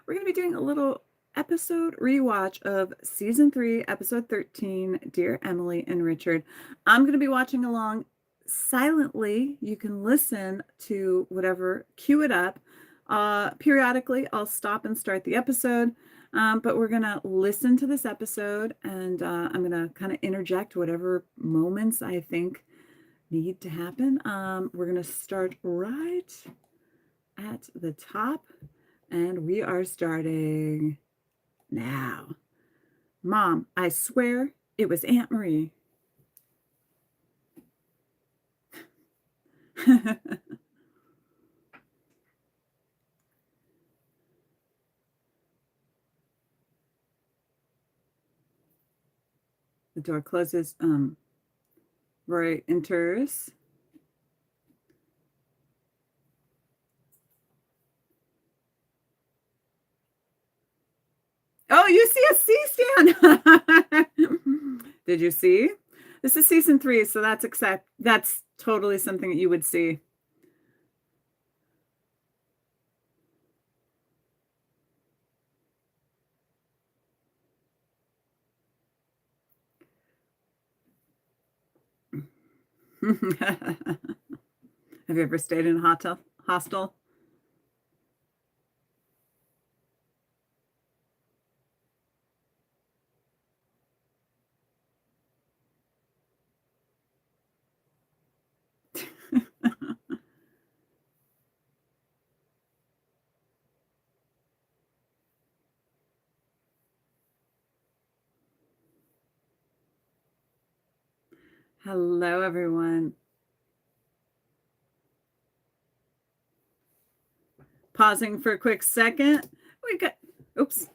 we're going to be doing a little episode rewatch of season 3, episode 13, Dear Emily and Richard. I'm going to be watching along silently. You can listen to whatever, cue it up. Periodically, I'll stop and start the episode. But we're going to listen to this episode, and I'm going to kind of interject whatever moments I think need to happen. We're going to start right at the top, and we are starting now. Mom, I swear it was Aunt Marie. The door closes. Roy enters. Oh, you see a C-stand. Did you see? This is season 3, so that's totally something that you would see. Have you ever stayed in a hostel? Hello, everyone. Pausing for a quick second. Oops.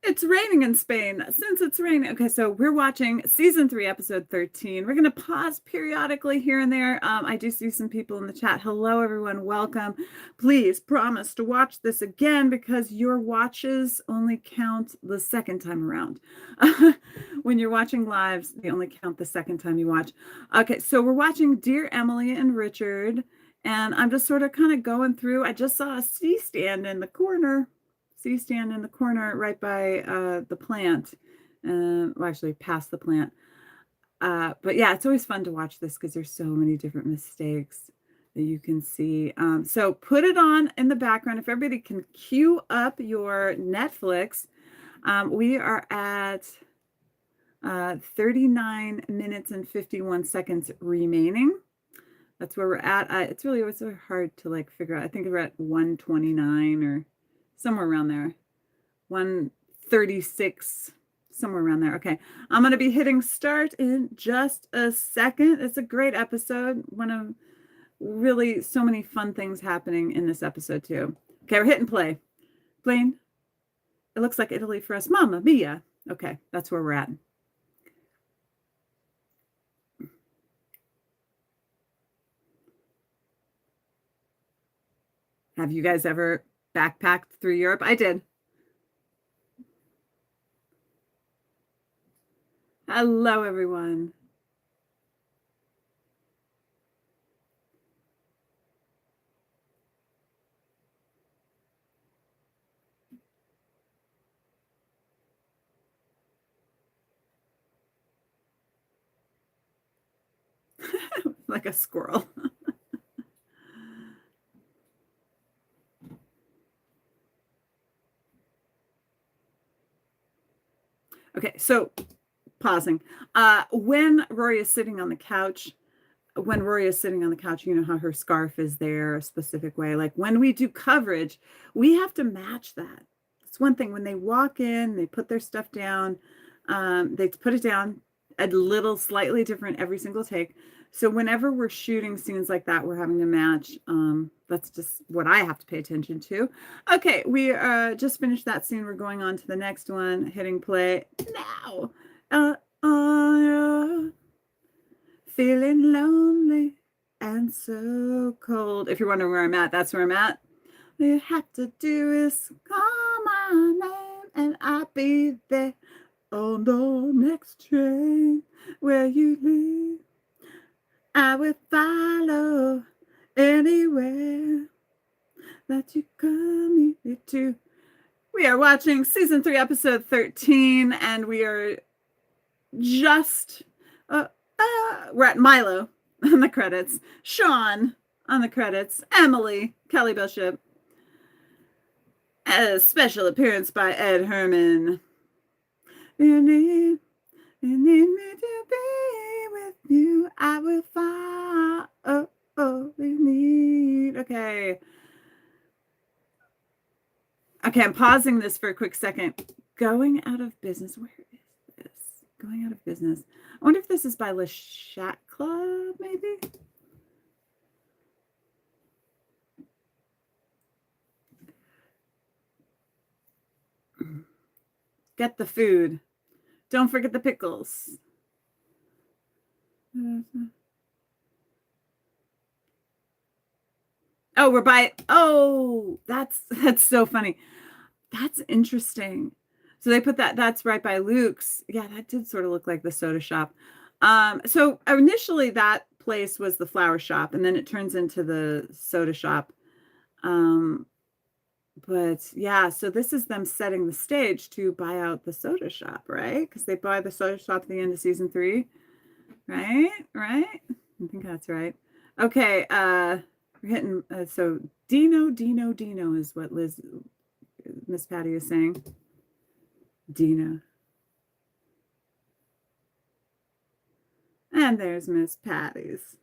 It's raining in Spain. Since it's raining, okay, so we're watching season 3, episode 13. We're going to pause periodically here and there. I do see some people in the chat. Hello, everyone. Welcome. Please promise to watch this again because your watches only count the second time around. When you're watching lives, they only count the second time you watch. Okay, so we're watching Dear Emily and Richard, and I'm just sort of kind of going through. I just saw a C-stand in the corner. C-stand in the corner right by the plant. Well, actually past the plant. But yeah, it's always fun to watch this because there's so many different mistakes that you can see. So put it on in the background. If everybody can cue up your Netflix, we are at 39 minutes and 51 seconds remaining. That's where we're at. It's really hard to like figure out. I think we're at 129 or somewhere around there. 136, somewhere around there. Okay, I'm going to be hitting start in just a second. It's a great episode. One of really so many fun things happening in this episode too. Okay, we're hitting play. Blaine, it looks like Italy for us. Mamma mia. Okay, that's where we're at. Have you guys ever backpacked through Europe? I did. Hello, everyone. Like a squirrel. Okay, so pausing. When Rory is sitting on the couch, you know how her scarf is there a specific way. Like when we do coverage, we have to match that. It's one thing when they walk in, they put their stuff down, they put it down a little slightly different every single take. So whenever we're shooting scenes like that, we're having to match. That's just what I have to pay attention to. Okay, we just finished that scene. We're going on to the next one, hitting play now. Feeling lonely and so cold. If you're wondering where I'm at, that's where I'm at. All you have to do is call my name and I'll be there on the next train where you leave. I will follow anywhere that you come to. We are watching season 3, episode 13, and we are just, we're at Milo on the credits, Sean on the credits, Emily, Kelly Bishop, a special appearance by Ed Herman. You need me to be with you. I will find. We need. Okay, I'm pausing this for a quick second. Going out of business. Where is this? Going out of business. I wonder if this is by Le Chat Club, maybe? Get the food. Don't forget the pickles. Oh, we're by. Oh, that's so funny. That's interesting. So they put that's right by Luke's. Yeah, that did sort of look like the soda shop. So initially that place was the flower shop, and then it turns into the soda shop. But yeah, so this is them setting the stage to buy out the soda shop, right? Because they buy the soda shop at the end of season 3, right? I think that's right. Okay, we're hitting. So Dino is what Miss Patty is saying. Dino. And there's Miss Patty's.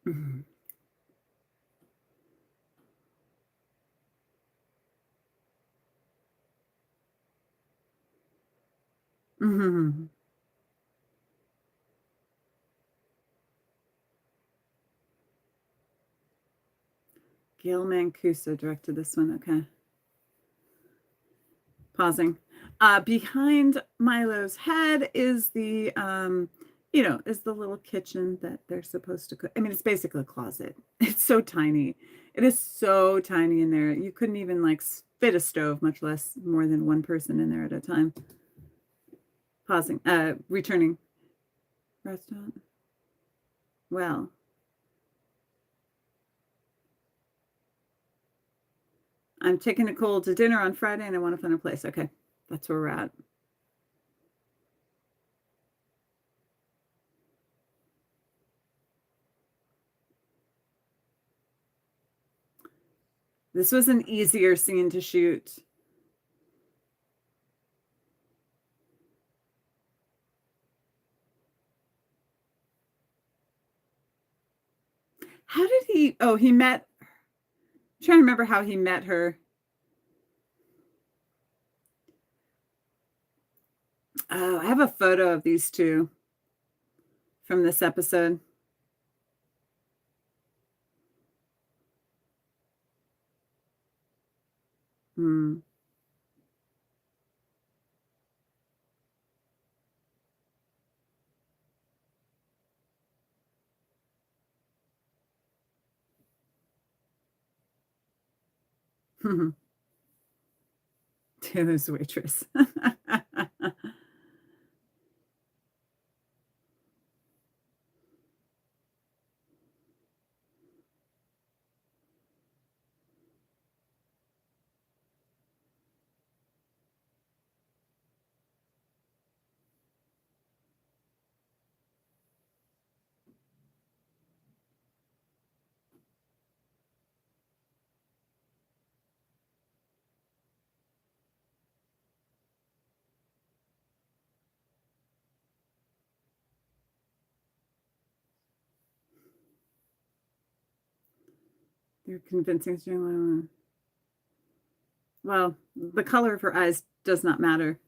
Mm-hmm. Mm-hmm. Gil Mancuso directed this one. Okay. Pausing. Behind Milo's head is the, is the little kitchen that they're supposed to cook. I mean, it's basically a closet. It's so tiny. It is so tiny in there. You couldn't even like fit a stove, much less more than one person in there at a time. Pausing. Returning. Restaurant. Well. I'm taking Nicole to dinner on Friday and I want to find a place. Okay. That's where we're at. This was an easier scene to shoot. How did he? Oh, he met. I'm trying to remember how he met her. Oh, I have a photo of these two from this episode. Hmm. Taylor's waitress. They're convincing. Well, the color of her eyes does not matter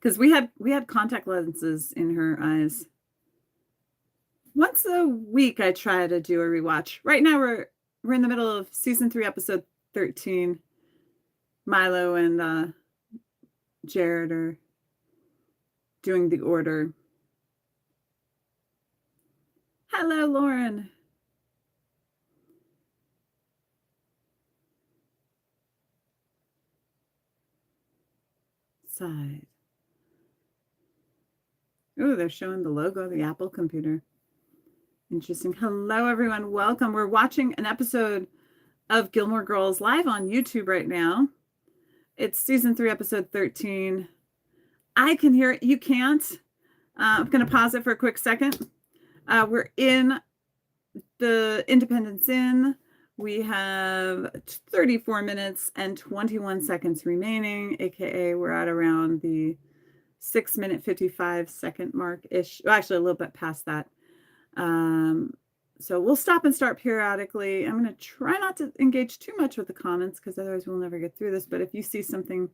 because we had contact lenses in her eyes. Once a week, I try to do a rewatch. Right now, we're in the middle of season 3, episode 13. Milo and Jared are doing the order. Hello, Lauren. Side. Oh, they're showing the logo of the Apple computer. Interesting. Hello, everyone. Welcome. We're watching an episode of Gilmore Girls live on YouTube right now. It's season 3, episode 13. I can hear it. You can't. I'm going to pause it for a quick second. We're in the Independence Inn. We have 34 minutes and 21 seconds remaining, aka we're at around the 6-minute 55-second mark-ish. Well, actually, a little bit past that. So we'll stop and start periodically. I'm going to try not to engage too much with the comments because otherwise we'll never get through this. But if you see something,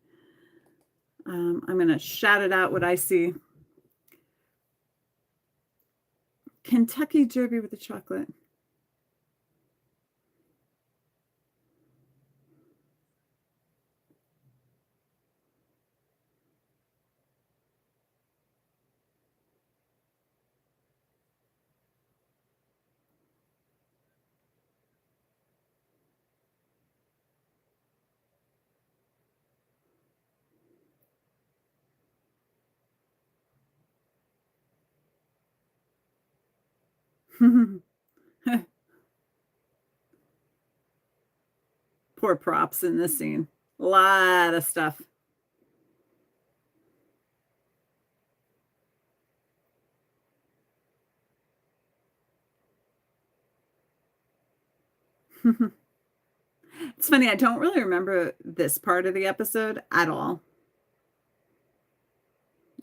I'm going to shout it out what I see. Kentucky Derby with the chocolate. Poor props in this scene. A lot of stuff. It's funny, I don't really remember this part of the episode at all.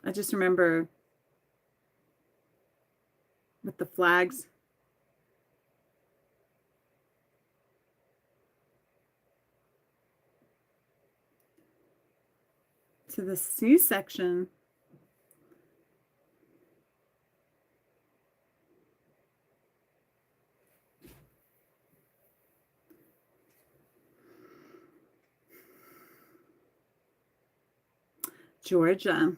I just remember with the flags. To the C-section. Georgia.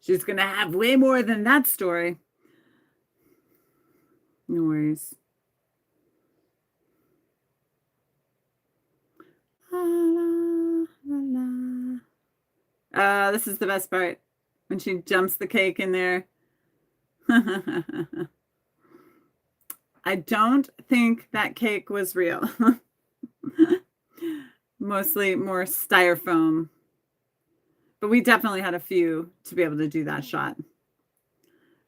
She's going to have way more than that story. No worries. This is the best part. When she jumps the cake in there. I don't think that cake was real. Mostly more styrofoam. But we definitely had a few to be able to do that shot.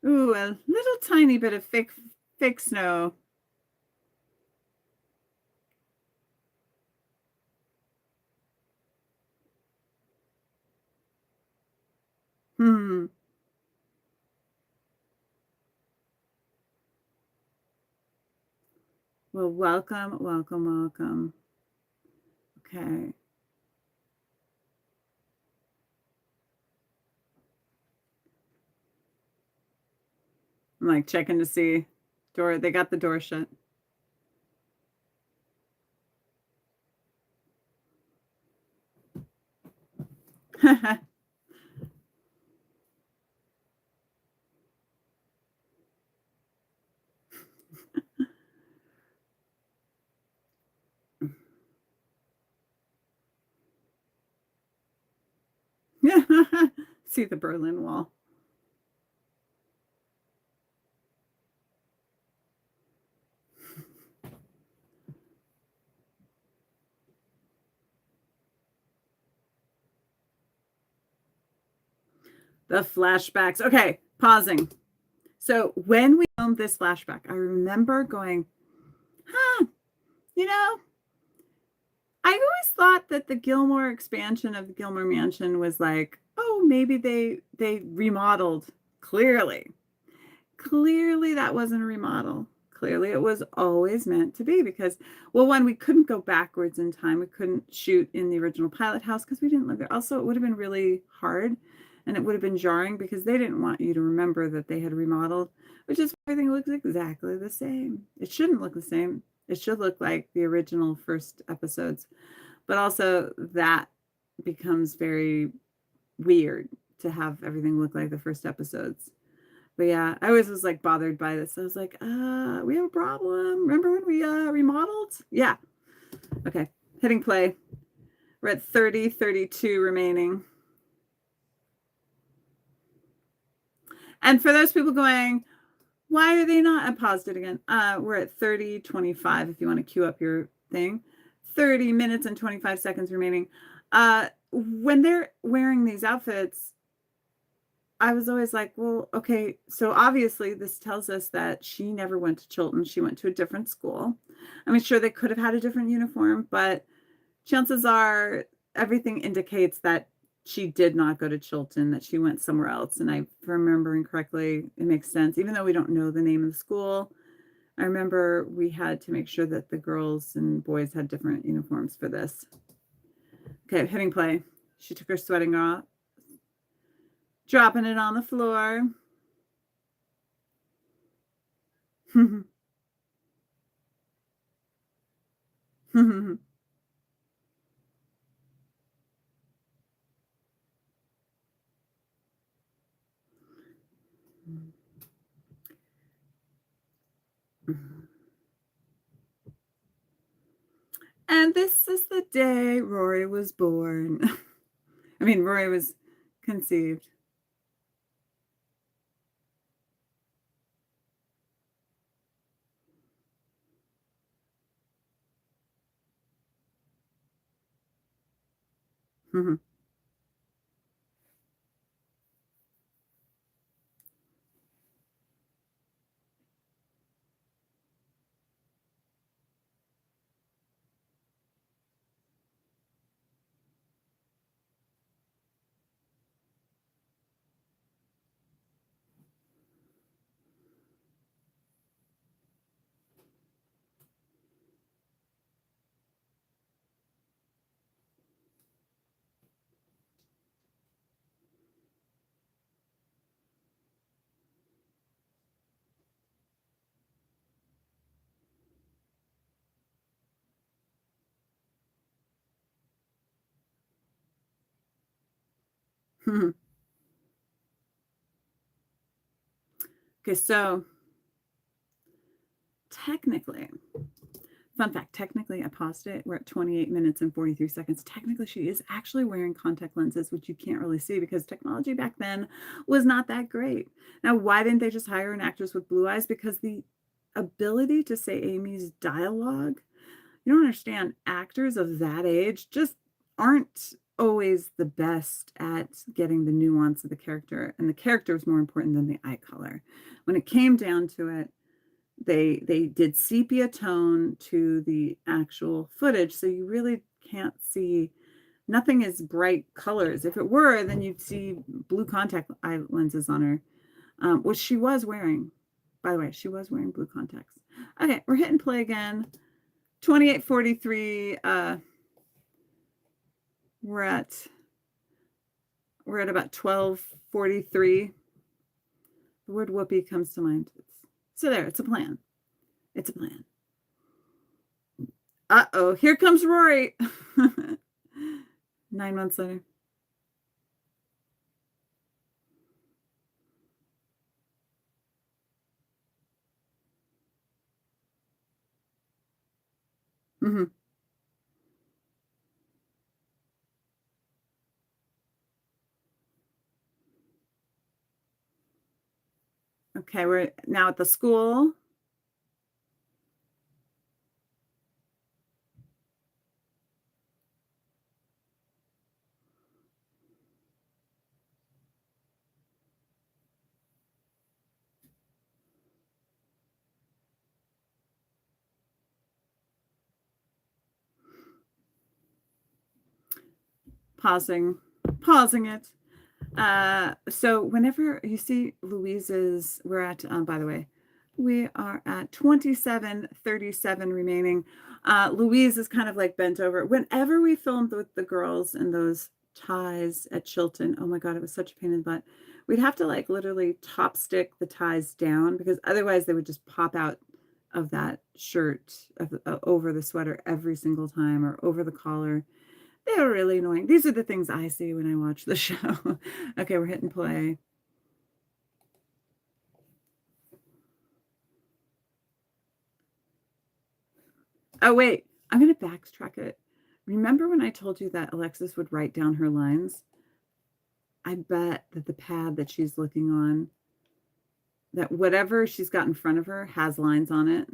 Ooh, a little tiny bit of fake snow. Well, welcome, welcome, welcome. Okay. I'm like checking to see door. They got the door shut. See the Berlin Wall. The flashbacks. Okay, pausing. So when we filmed this flashback, I remember going, you know, I always thought that the Gilmore expansion of the Gilmore Mansion was like, oh, maybe they remodeled. Clearly that wasn't a remodel. Clearly it was always meant to be because, well, one, we couldn't go backwards in time. We couldn't shoot in the original pilot house because we didn't live there. Also, it would have been really hard And it would have been jarring because they didn't want you to remember that they had remodeled, which is why everything looks exactly the same. It shouldn't look the same. It should look like the original first episodes. But also that becomes very weird to have everything look like the first episodes. But yeah, I always was like bothered by this. I was like, we have a problem. Remember when we remodeled? Yeah. Okay. Hitting play. We're at 32 remaining. And for those people going, why are they not? I paused it again. We're at 25 if you want to queue up your thing. 30 minutes and 25 seconds remaining. When they're wearing these outfits, I was always like, well, okay, so obviously this tells us that she never went to Chilton. She went to a different school. I mean, sure, they could have had a different uniform, but chances are everything indicates that she did not go to Chilton, that she went somewhere else. And if I'm remembering correctly, it makes sense. Even though we don't know the name of the school, I remember we had to make sure that the girls and boys had different uniforms for this. Okay, hitting play. She took her sweating off, dropping it on the floor. And this is the day Rory was born. I mean, Rory was conceived. Okay, so technically, fun fact, technically I paused it. We're at 28 minutes and 43 seconds. Technically, she is actually wearing contact lenses, which you can't really see because technology back then was not that great. Now, why didn't they just hire an actress with blue eyes? Because the ability to say Amy's dialogue, you don't understand, actors of that age just aren't always the best at getting the nuance of the character, and the character is more important than the eye color. When it came down to it, they did sepia tone to the actual footage, so you really can't see, nothing is bright colors. If it were, then you'd see blue contact eye lenses on her, which she was wearing. By the way, she was wearing blue contacts. Okay, we're hitting play again. 28:43. We're at about 12:43. The word whoopee comes to mind. So there, it's a plan. It's a plan. Uh-oh, here comes Rory. 9 months later. Mm-hmm. Okay, we're now at the school. Pausing it. So whenever you see Louise's, we're at, by the way, we are at 27:37 remaining. Louise is kind of like bent over. Whenever we filmed with the girls in those ties at Chilton. Oh my God, it was such a pain in the butt. We'd have to like literally top stick the ties down because otherwise they would just pop out of that shirt over the sweater every single time or over the collar. They were really annoying. These are the things I see when I watch the show. Okay, we're hitting play. Oh, wait, I'm going to backtrack it. Remember when I told you that Alexis would write down her lines? I bet that the pad that she's looking on, that whatever she's got in front of her has lines on it.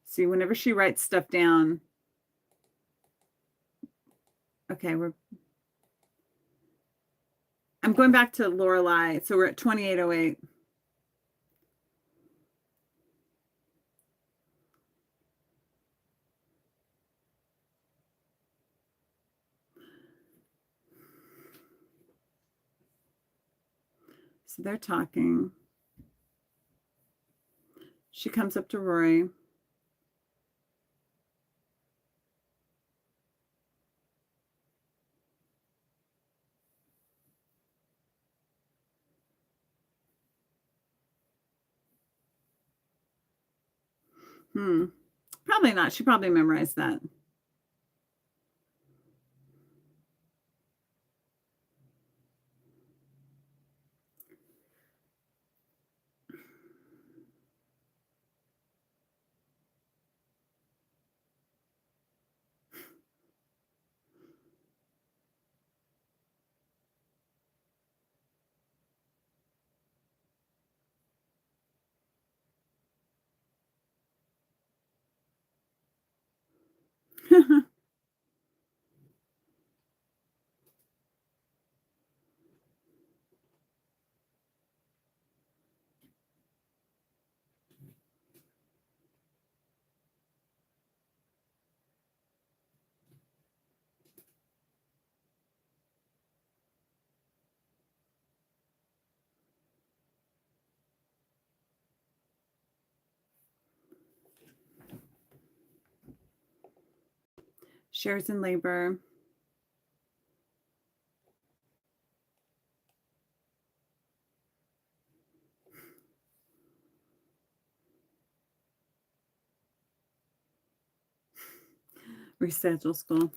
See, whenever she writes stuff down, okay, I'm going back to Lorelei. So we're at 2808. So they're talking. She comes up to Rory. Probably not. She probably memorized that. Shares in labor. Reschedule school.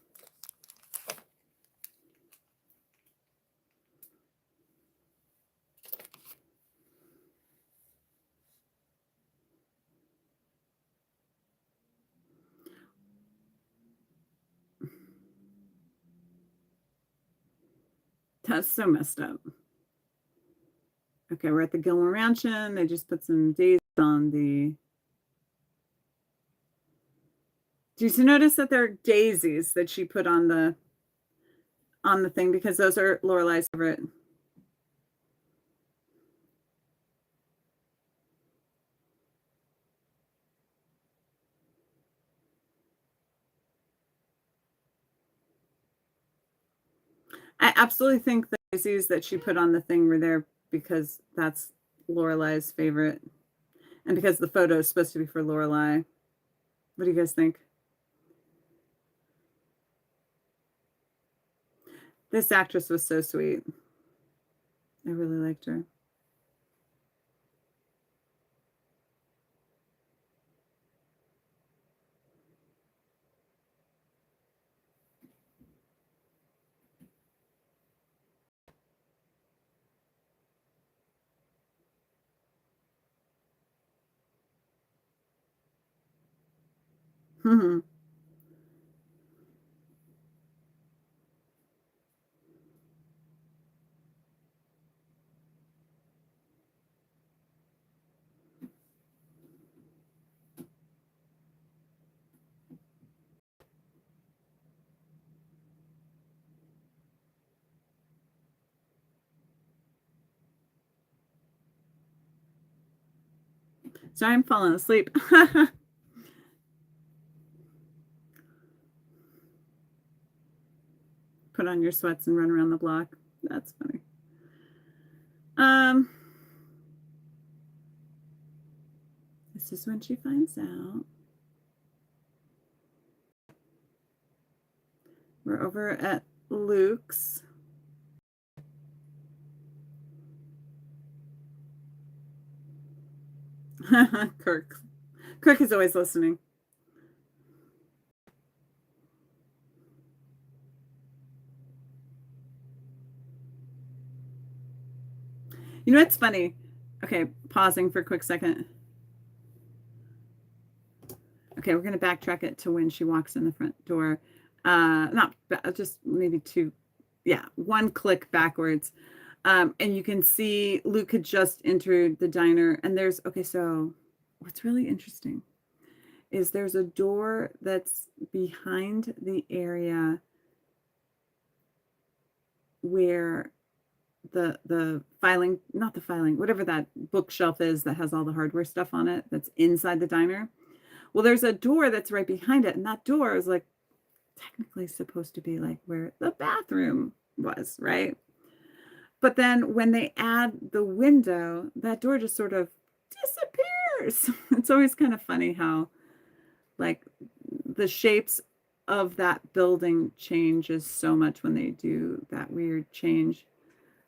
That's so messed up. Okay, we're at the Gilmore Mansion. They just put some daisies on the... Did you notice that there are daisies that she put on the thing? Because those are Lorelei's favorite. I absolutely think the daisies that she put on the thing were there because that's Lorelei's favorite. And because the photo is supposed to be for Lorelei. What do you guys think? This actress was so sweet. I really liked her. So I'm falling asleep. Put on your sweats and run around the block. That's funny. This is when she finds out. We're over at Luke's. Kirk is always listening. You know what's funny? Okay, pausing for a quick second. Okay, we're going to backtrack it to when she walks in the front door. Not just maybe one click backwards. And you can see Luke had just entered the diner, and so what's really interesting is there's a door that's behind the area where the filing, not the filing, whatever that bookshelf is that has all the hardware stuff on it, that's inside the diner. Well, there's a door that's right behind it, and that door is like technically supposed to be like where the bathroom was, right? But then when they add the window, that door just sort of disappears. It's always kind of funny how like the shapes of that building changes so much when they do that weird change.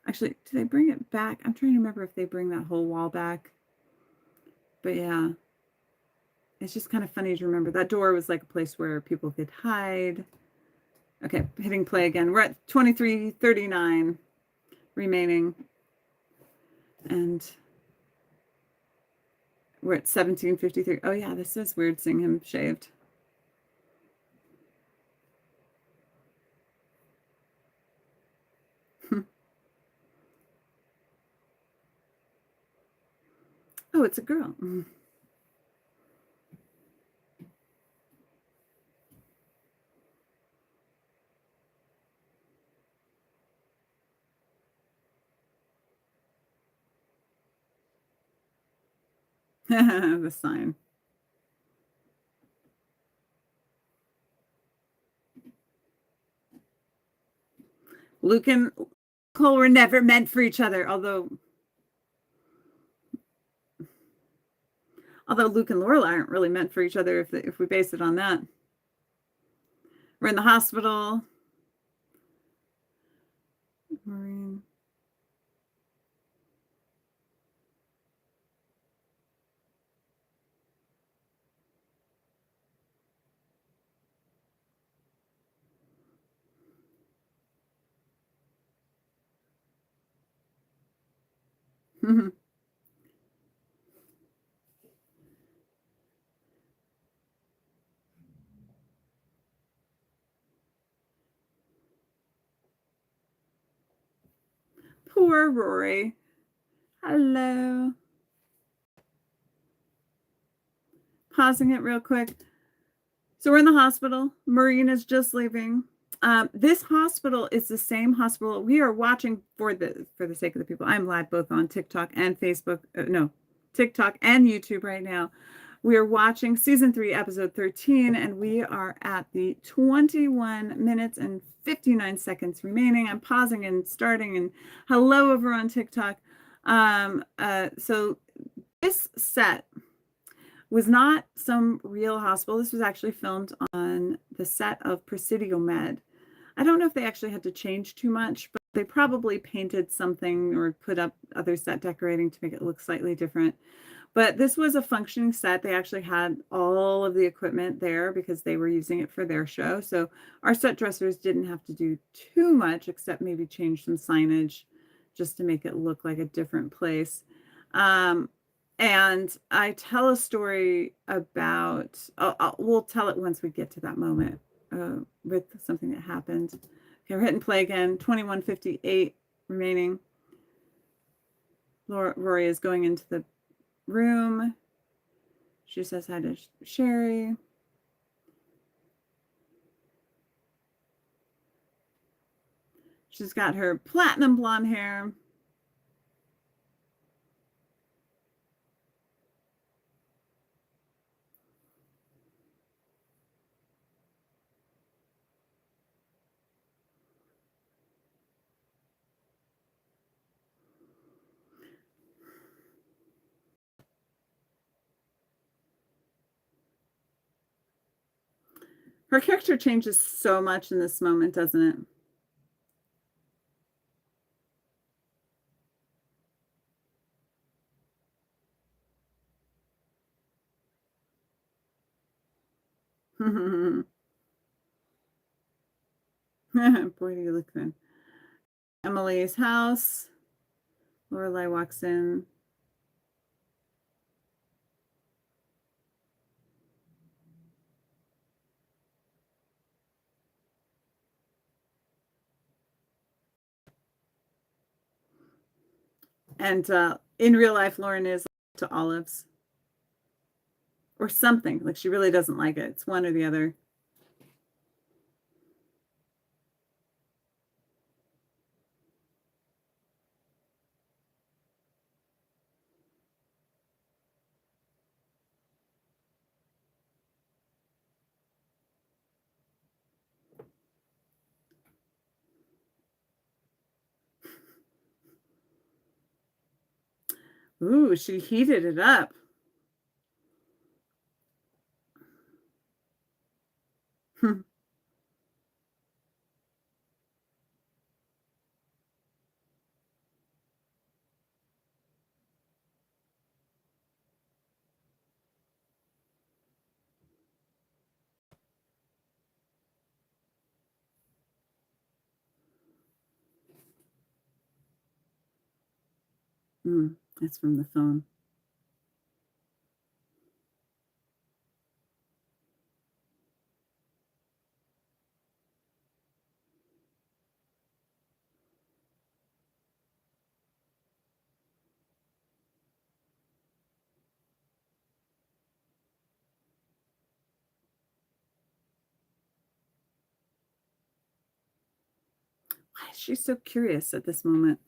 Actually, do they bring it back? I'm trying to remember if they bring that whole wall back. But yeah, it's just kind of funny to remember. That door was like a place where people could hide. Okay, hitting play again. We're at 23:39 remaining. And we're at 17:53. Oh yeah, this is weird seeing him shaved. Oh, it's a girl. The sign. Luke and Cole were never meant for each other, although Luke and Lorelai aren't really meant for each other if we base it on that. We're in the hospital. Maureen. Poor Rory. Hello. Pausing it real quick. So we're in the hospital. Maureen is just leaving. This hospital is the same hospital we are watching for the sake of the people. I'm live both on TikTok and Facebook. TikTok and YouTube right now. We are watching season 3, episode 13, and we are at the 21 minutes and 59 seconds remaining. I'm pausing and starting, and hello over on TikTok. So this set was not some real hospital. This was actually filmed on the set of Presidio Med. I don't know if they actually had to change too much, but they probably painted something or put up other set decorating to make it look slightly different. But this was a functioning set. They actually had all of the equipment there because they were using it for their show. So our set dressers didn't have to do too much except maybe change some signage just to make it look like a different place. And I tell a story about, we'll tell it once we get to that moment with something that happened. Okay, we're hitting play again, 21:58 remaining. Rory is going into the room. She says hi to Sherry. She's got her platinum blonde hair. Her character changes so much in this moment, doesn't it? Boy, do you look good. Emily's house. Lorelai walks in. And in real life, Lauren is to olives. Or something. Like she really doesn't like it. It's one or the other. Ooh, she heated it up. That's from the phone. Why is she so curious at this moment?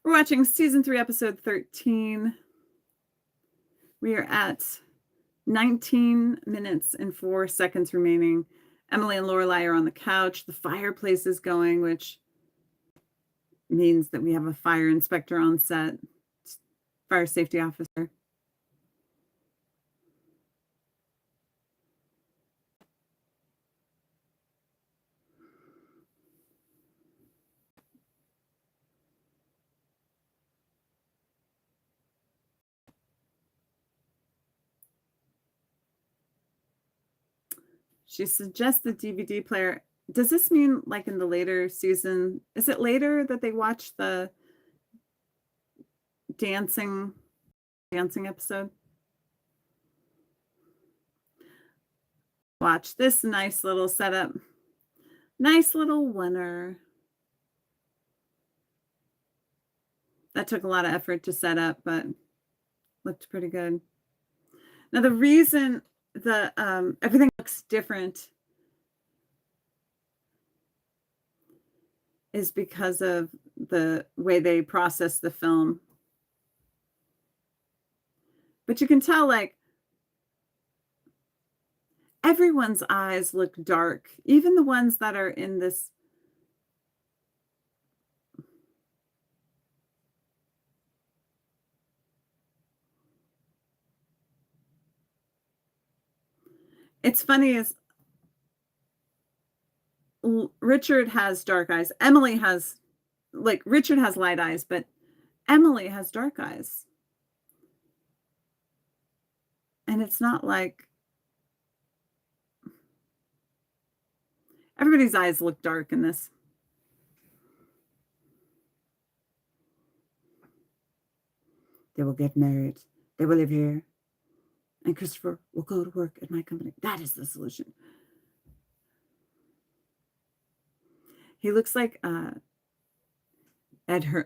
We're watching season 3, episode 13. We are at 19 minutes and 4 seconds remaining. Emily and Lorelai are on the couch. The fireplace is going, which means that we have a fire inspector on set, fire safety officer. She suggests the DVD player. Does this mean like in the later season? Is it later that they watch the dancing episode? Watch this nice little setup. Nice little winner. That took a lot of effort to set up, but looked pretty good. Now the reason the everything looks different is because of the way they process the film. But you can tell, like, everyone's eyes look dark, even the ones that are in this. It's funny is Richard has dark eyes. Emily has, like, Richard has light eyes, but Emily has dark eyes. And it's not like everybody's eyes look dark in this. They will get married. They will live here. And Christopher will go to work at my company. That is the solution. He looks like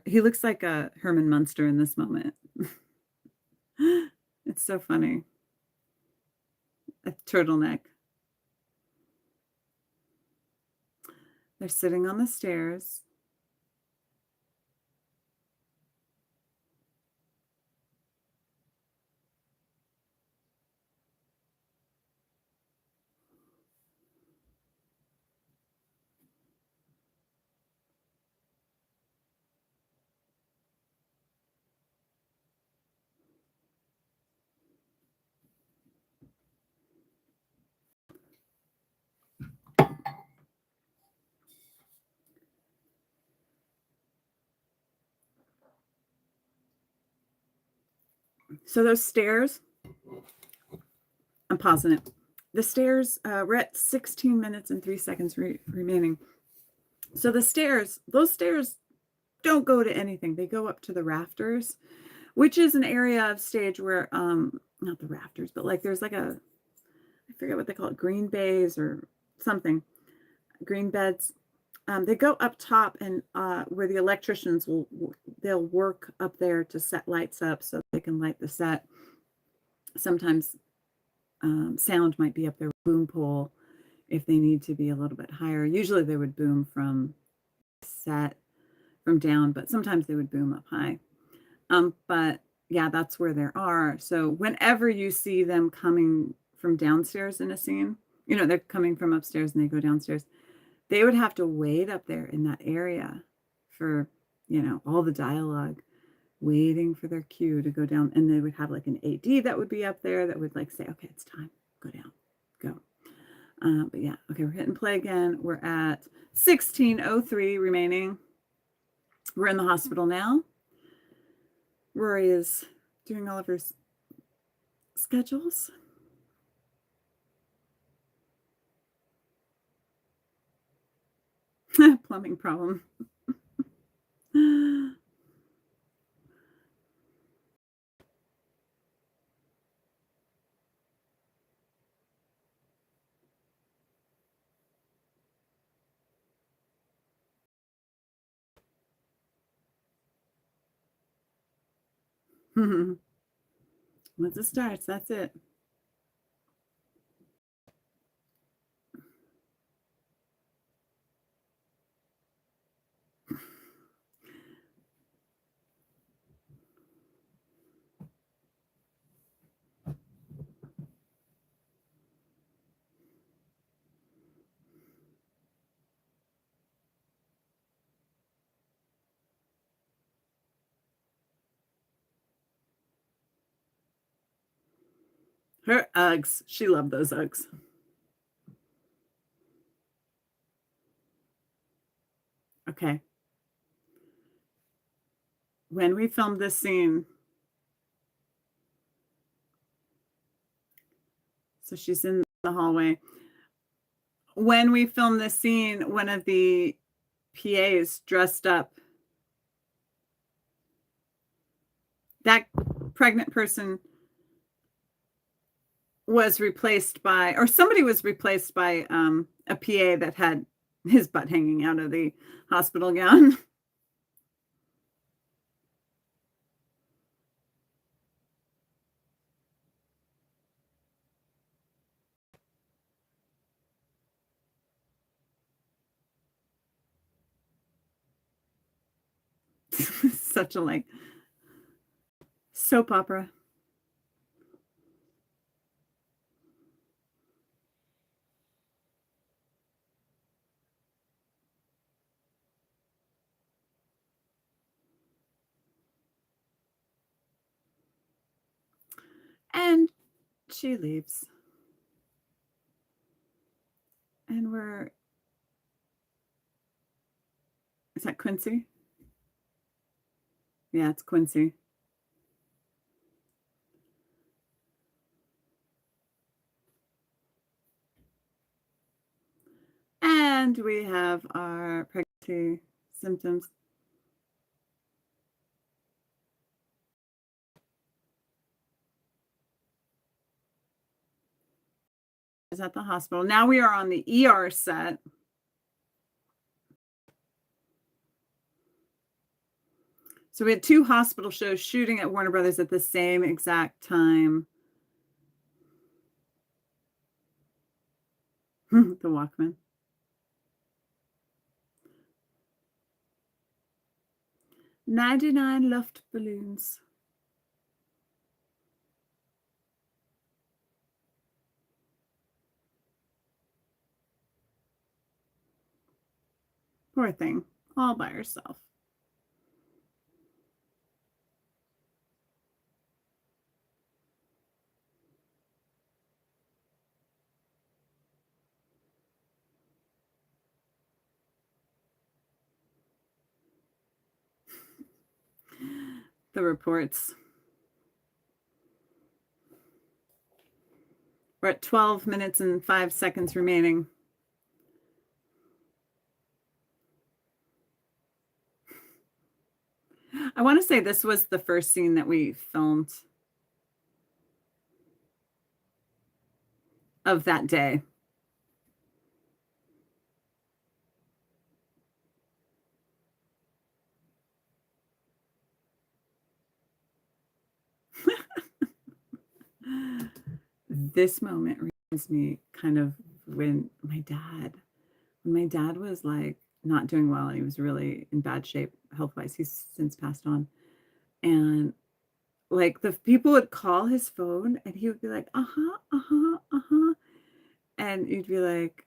he looks like Herman Munster in this moment. It's so funny. A turtleneck. They're sitting on the stairs. So those stairs, I'm pausing it. The stairs, we're at 16 minutes and 3 seconds remaining. So the stairs, those stairs don't go to anything. They go up to the rafters, which is an area of stage where, not the rafters, but like there's like I forget what they call it, green bays or something, green beds. They go up top and where the electricians they'll work up there to set lights up so they can light the set. Sometimes sound might be up there, boom pole, if they need to be a little bit higher. Usually they would boom from set from down, but sometimes they would boom up high. But yeah, that's where there are. So whenever you see them coming from downstairs in a scene, they're coming from upstairs and they go downstairs, they would have to wait up there in that area for, all the dialogue, waiting for their cue to go down. And they would have like an AD that would be up there that would like say, okay, it's time, go down, go. But yeah, okay, we're hitting play again. We're at 16:03 remaining. We're in the hospital now. Rory is doing all of her schedules. Plumbing problem. Once it starts, that's it. Her Uggs. She loved those Uggs. Okay. When we filmed this scene, so she's in the hallway. When we filmed this scene, one of the PAs dressed up. That pregnant person was replaced by, or somebody was replaced by a PA that had his butt hanging out of the hospital gown. Such a like soap opera. And she leaves. And is that Quincy? Yeah, it's Quincy. And we have our pregnancy symptoms. Is at the hospital. Now we are on the ER set. So we had 2 hospital shows shooting at Warner Brothers at the same exact time. The Walkman. 99 Luft balloons. Poor thing, all by herself. The reports. We're at 12 minutes and 5 seconds remaining. I want to say this was the first scene that we filmed of that day. This moment reminds me kind of when my dad was like not doing well and he was really in bad shape health-wise. He's since passed on. And like the people would call his phone and he would be like, uh-huh, uh-huh, uh-huh. And you'd be like,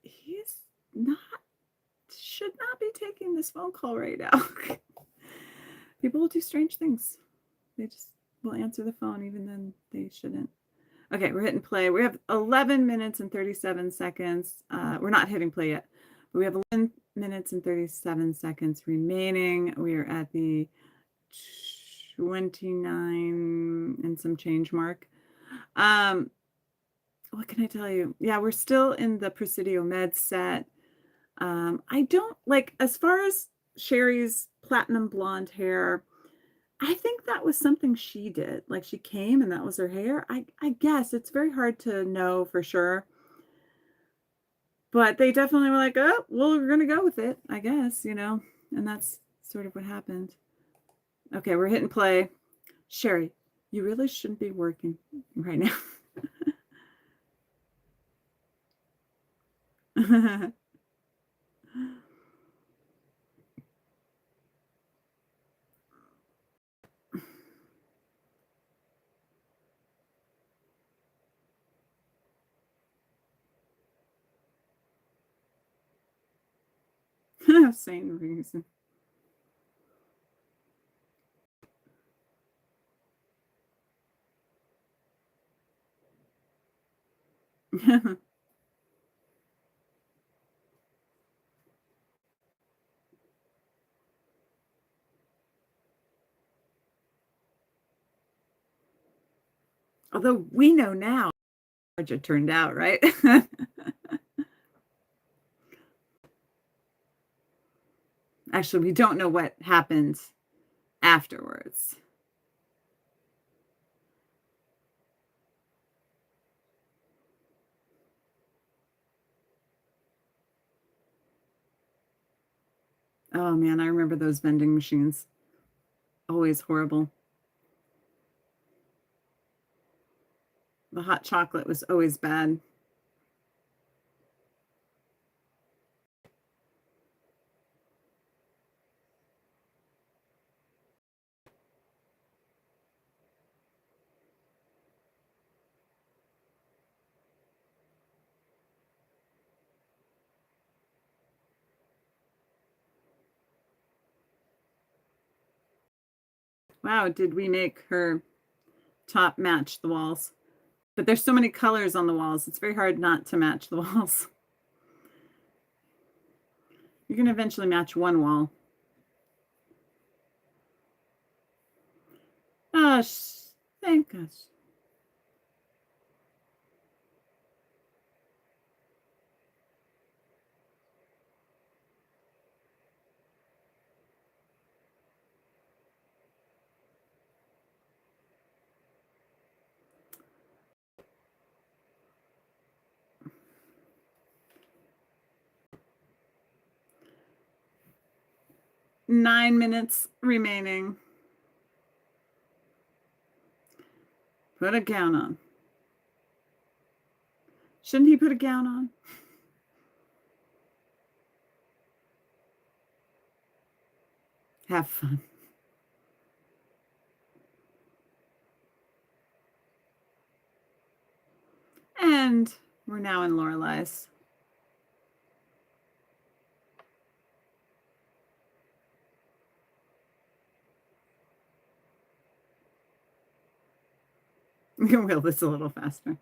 he's not, should not be taking this phone call right now. People will do strange things. They just will answer the phone even then they shouldn't. Okay, we're hitting play. We have 11 minutes and 37 seconds. We're not hitting play yet, but we have 11 minutes and 37 seconds remaining. We are at the 29 and some change mark. What can I tell you? Yeah, we're still in the Presidio Med set. I don't like, as far as Sherry's platinum blonde hair, I think that was something she did. Like she came and that was her hair. I guess it's very hard to know for sure. But they definitely were like, oh, well, we're going to go with it, I guess, and that's sort of what happened. Okay, we're hitting play. Sherry, you really shouldn't be working right now. Same reason. Although we know now how it turned out, right? Actually, we don't know what happened afterwards. Oh man, I remember those vending machines. Always horrible. The hot chocolate was always bad. Wow, did we make her top match the walls? But there's so many colors on the walls. It's very hard not to match the walls. You're going to eventually match one wall. Oh, thank gosh. Nine minutes remaining. Put a gown on. Shouldn't he put a gown on? Have fun. And we're now in Lorelai's. We can wheel this a little faster.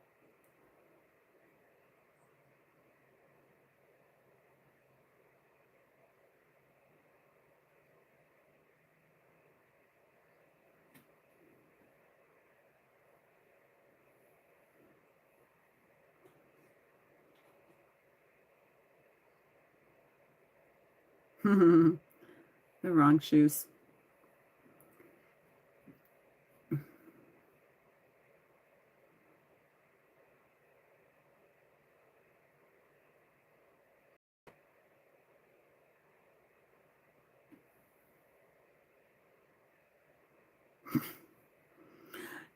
The wrong shoes.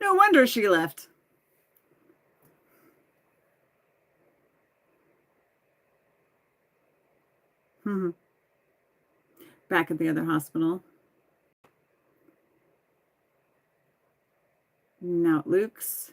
No wonder she left. Back at the other hospital. Now Luke's.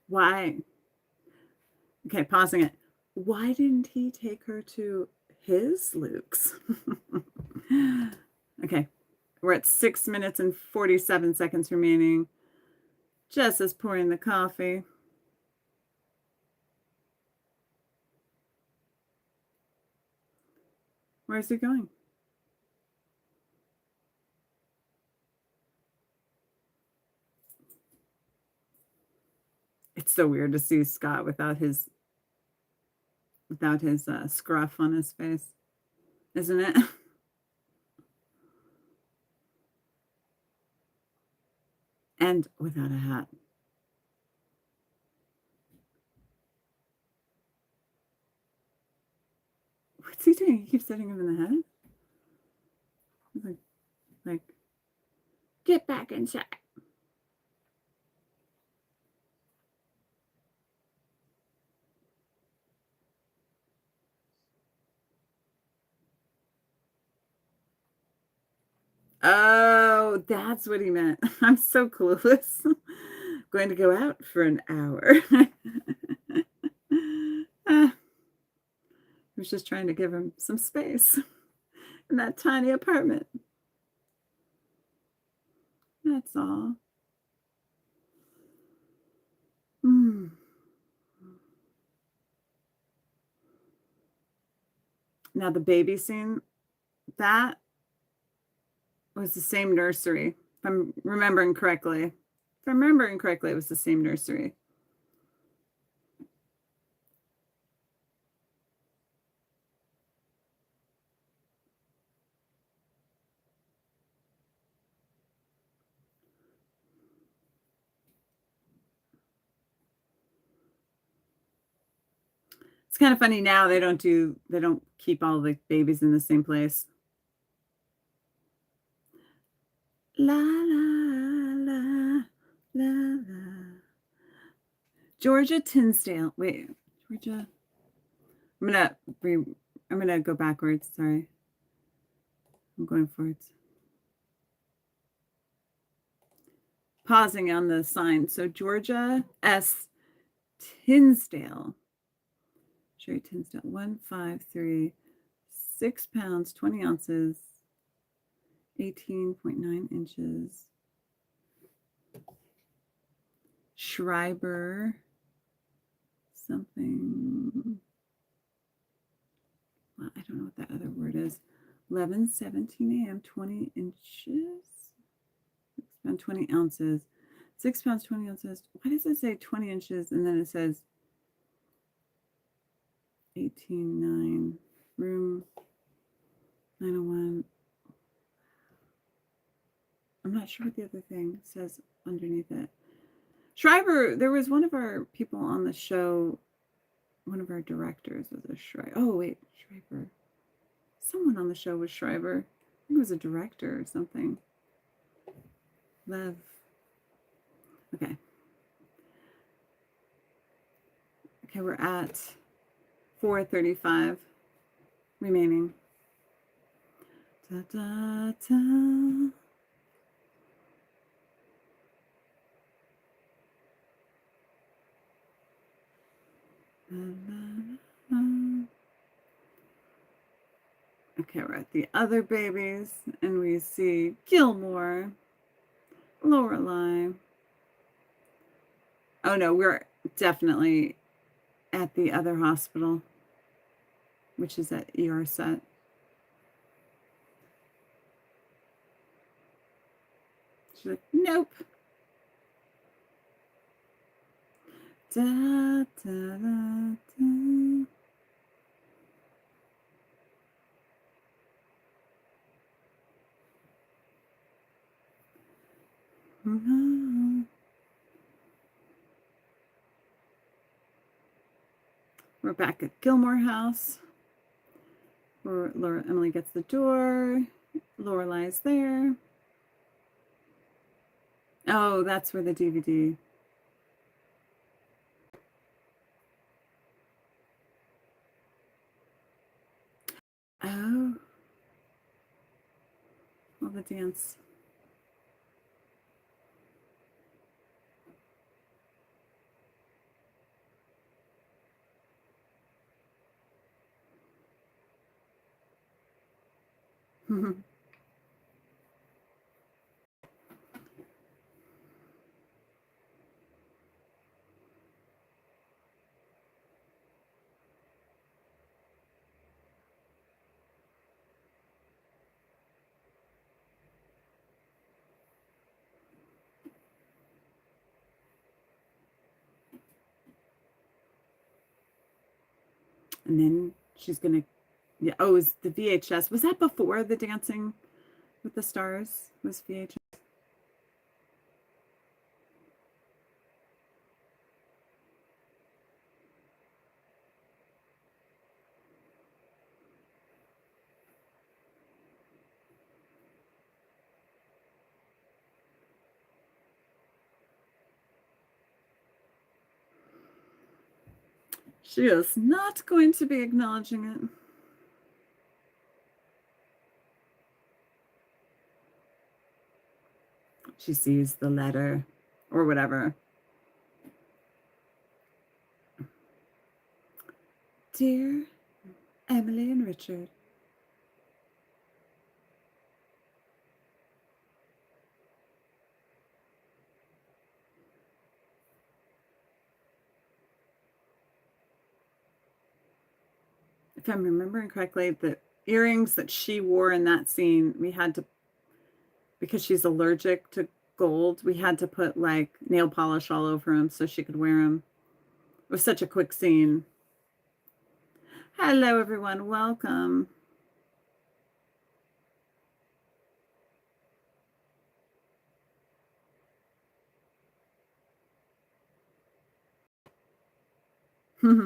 Why? Okay, pausing it. Why didn't he take her to his Luke's? Okay, we're at 6 minutes and 47 seconds remaining. Jess is pouring the coffee. Where's he going? It's so weird to see Scott without his scruff on his face, isn't it? And without a hat. What's he doing? He keeps hitting him in the head. Like, get back inside. Oh, that's what he meant. I'm so clueless. Going to go out for an hour. He was just trying to give him some space in that tiny apartment. That's all. Now the baby scene, that was the same nursery. If I'm remembering correctly. If I'm remembering correctly, it was the same nursery. It's kind of funny now they don't keep all the babies in the same place. La la la la la. Georgia Tinsdale. Wait, Georgia. I'm gonna go backwards. Sorry, I'm going forwards. Pausing on the sign. So Georgia S. Tinsdale. Sherry Tinsdale. 153, 6 pounds, 20 ounces, 18.9 inches. Schreiber. Something. Well, I don't know what that other word is. 11:17 a.m. 20 inches. 6 pounds, 20 ounces. 6 pounds, 20 ounces. Why does it say 20 inches and then it says 18.9? Room 901. I'm not sure what the other thing says underneath it. Schreiber, there was one of our people on the show, one of our directors was a Schreiber. Oh, wait, Schreiber. Someone on the show was Schreiber. I think it was a director or something. Lev. Okay. Okay, we're at 4:35 remaining. Da, da, da. Okay, we're at the other babies, and we see Gilmore, Lorelai. Oh no, we're definitely at the other hospital, which is at ER set. She's like, nope. Da, da, da, da. We're back at Gilmore House, where Emily gets the door. Lorelai's there. Oh, that's where the DVD. Oh. Well, the dance. And then she's going to, yeah, oh, is the VHS. Was that before the Dancing with the Stars was VHS? She is not going to be acknowledging it. She sees the letter or whatever. Dear Emily and Richard, if I'm remembering correctly, the earrings that she wore in that scene, we had to, because she's allergic to gold, we had to put like nail polish all over them so she could wear them. It was such a quick scene. Hello, everyone. Welcome. La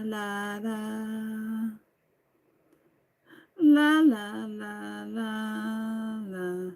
la la la la la la.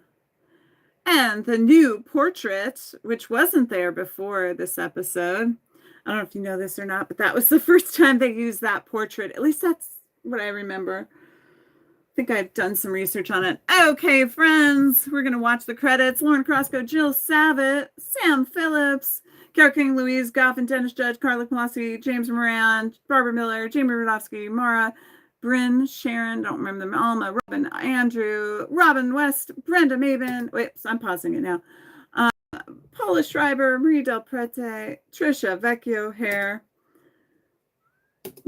And the new portrait, which wasn't there before this episode. I don't know if you know this or not, but that was the first time they used that portrait. At least that's what I remember. I think I've done some research on it. Okay, friends, we're going to watch the credits. Lauren Crosco, Jill Savitt, Sam Phillips, Carol King, Louise Goffin, Dennis Judge, Carla Colossi, James Moran, Barbara Miller, Jamie Rudofsky, Mara, Bryn, Sharon, don't remember them, Alma, Robin, Andrew, Robin West, Brenda Maben. Wait, I'm pausing it now. Paula Schreiber, Marie Del Prete, Trisha Vecchio Hare,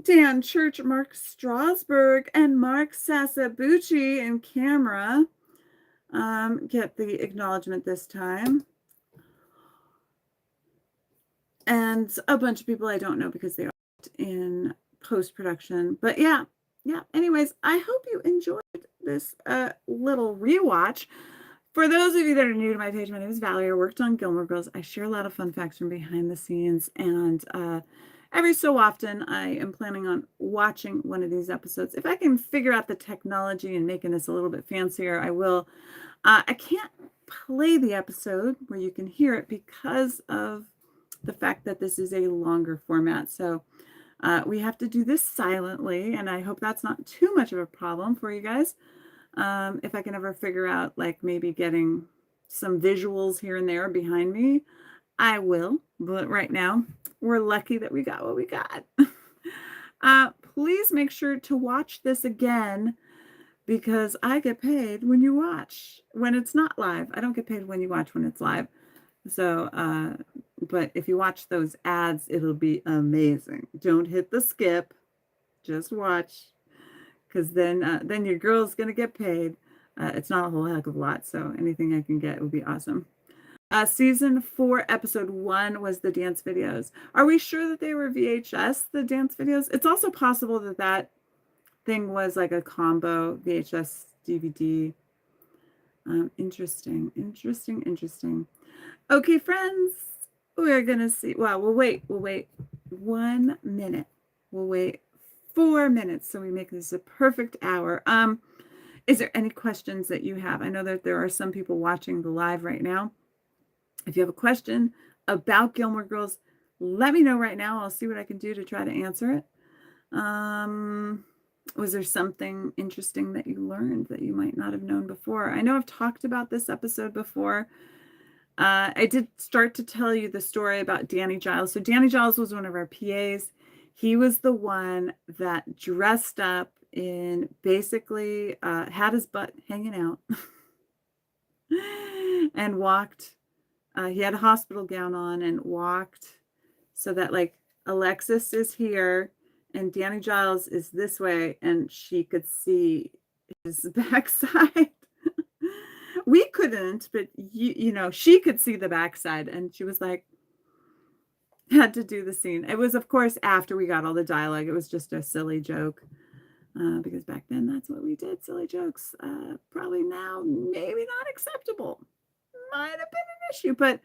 Dan Church, Mark Strasberg, and Mark Sasabucci in camera. Get the acknowledgement this time. And a bunch of people I don't know because they are in post-production. But yeah. Anyways, I hope you enjoyed this little rewatch. For those of you that are new to my page, my name is Valerie. I worked on Gilmore Girls. I share a lot of fun facts from behind the scenes. And every so often, I am planning on watching one of these episodes. If I can figure out the technology and making this a little bit fancier, I will. I can't play the episode where you can hear it because of the fact that this is a longer format. So we have to do this silently, and I hope that's not too much of a problem for you guys. If I can ever figure out like maybe getting some visuals here and there behind me, I will. But right now, we're lucky that we got what we got. Please make sure to watch this again because I get paid when you watch, when it's not live. I don't get paid when you watch when it's live. So, but if you watch those ads, it'll be amazing. Don't hit the skip, just watch, because then your girl's gonna get paid. It's not a whole heck of a lot, so anything I can get would be awesome. Season 4, episode 1 was the dance videos. Are we sure that they were VHS, the dance videos? It's also possible that that thing was like a combo VHS DVD. Interesting. Okay, friends, we're gonna see. Well, we'll wait 1 minute. We'll wait 4 minutes so we make this a perfect hour. Is there any questions that you have? I know that there are some people watching the live right now. If you have a question about Gilmore Girls, let me know right now. I'll see what I can do to try to answer it. Was there something interesting that you learned that you might not have known before? I know I've talked about this episode before. I did start to tell you the story about Danny Giles. So Danny Giles was one of our PAs. He was the one that dressed up in basically had his butt hanging out and walked. He had a hospital gown on and walked so that like Alexis is here and Danny Giles is this way and she could see his backside. We couldn't, but you know, she could see the backside and she was like, had to do the scene. It was, of course, after we got all the dialogue. It was just a silly joke because back then that's what we did, silly jokes. Probably now, maybe not acceptable. Might have been an issue, but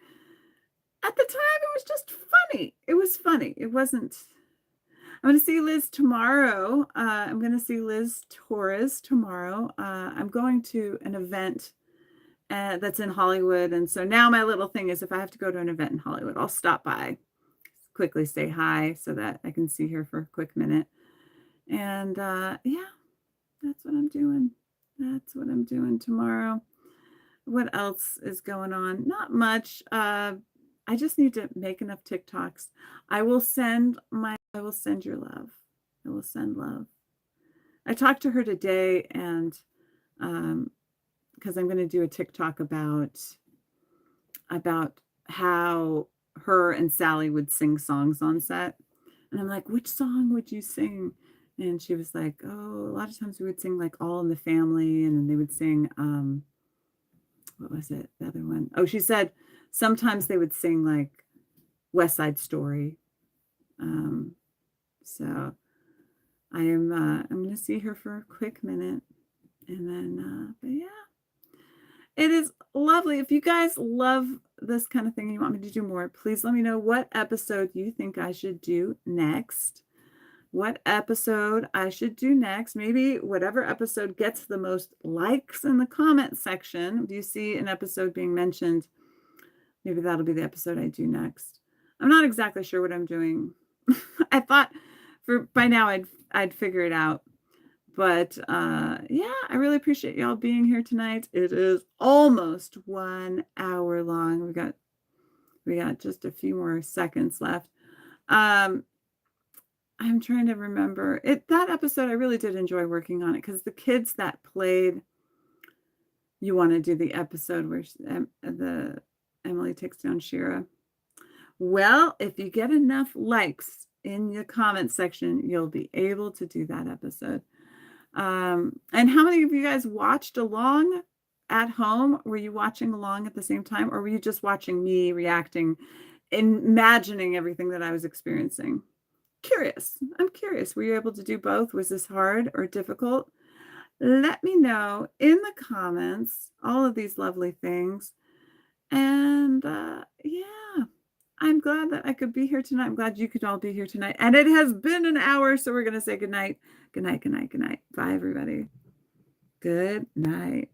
at the time it was just funny. It was funny. It wasn't. I'm going to see Liz tomorrow. I'm going to see Liz Torres tomorrow. I'm going to an event that's in Hollywood. And so now my little thing is if I have to go to an event in Hollywood, I'll stop by, quickly say hi so that I can see her for a quick minute. And yeah, that's what I'm doing. That's what I'm doing tomorrow. What else is going on? Not much. I just need to make enough TikToks. I will send your love. I will send love. I talked to her today and because I'm going to do a TikTok about how her and Sally would sing songs on set. And I'm like, which song would you sing? And she was like, oh, a lot of times we would sing like All in the Family. And then they would sing, what was it? The other one. Oh, she said sometimes they would sing like West Side Story. So I'm going to see her for a quick minute. And then, but yeah. It is lovely. If you guys love this kind of thing and you want me to do more, please let me know what episode you think I should do next. What episode I should do next. Maybe whatever episode gets the most likes in the comment section. If you see an episode being mentioned, maybe that'll be the episode I do next. I'm not exactly sure what I'm doing. I thought by now I'd figure it out. But yeah, I really appreciate y'all being here tonight. It is almost 1 hour long. We got just a few more seconds left. I'm trying to remember that episode. I really did enjoy working on it because the kids that played. You want to do the episode where the Emily takes down Shira. Well, if you get enough likes in the comment section, you'll be able to do that episode. And how many of you guys watched along at home? Were you watching along at the same time, or were you just watching me reacting, imagining everything that I was experiencing? I'm curious. Were you able to do both? Was this hard or difficult? Let me know in the comments all of these lovely things. And yeah, I'm glad that I could be here tonight. I'm glad you could all be here tonight. And it has been an hour, so we're going to say good night. Good night, good night, good night. Bye, everybody. Good night.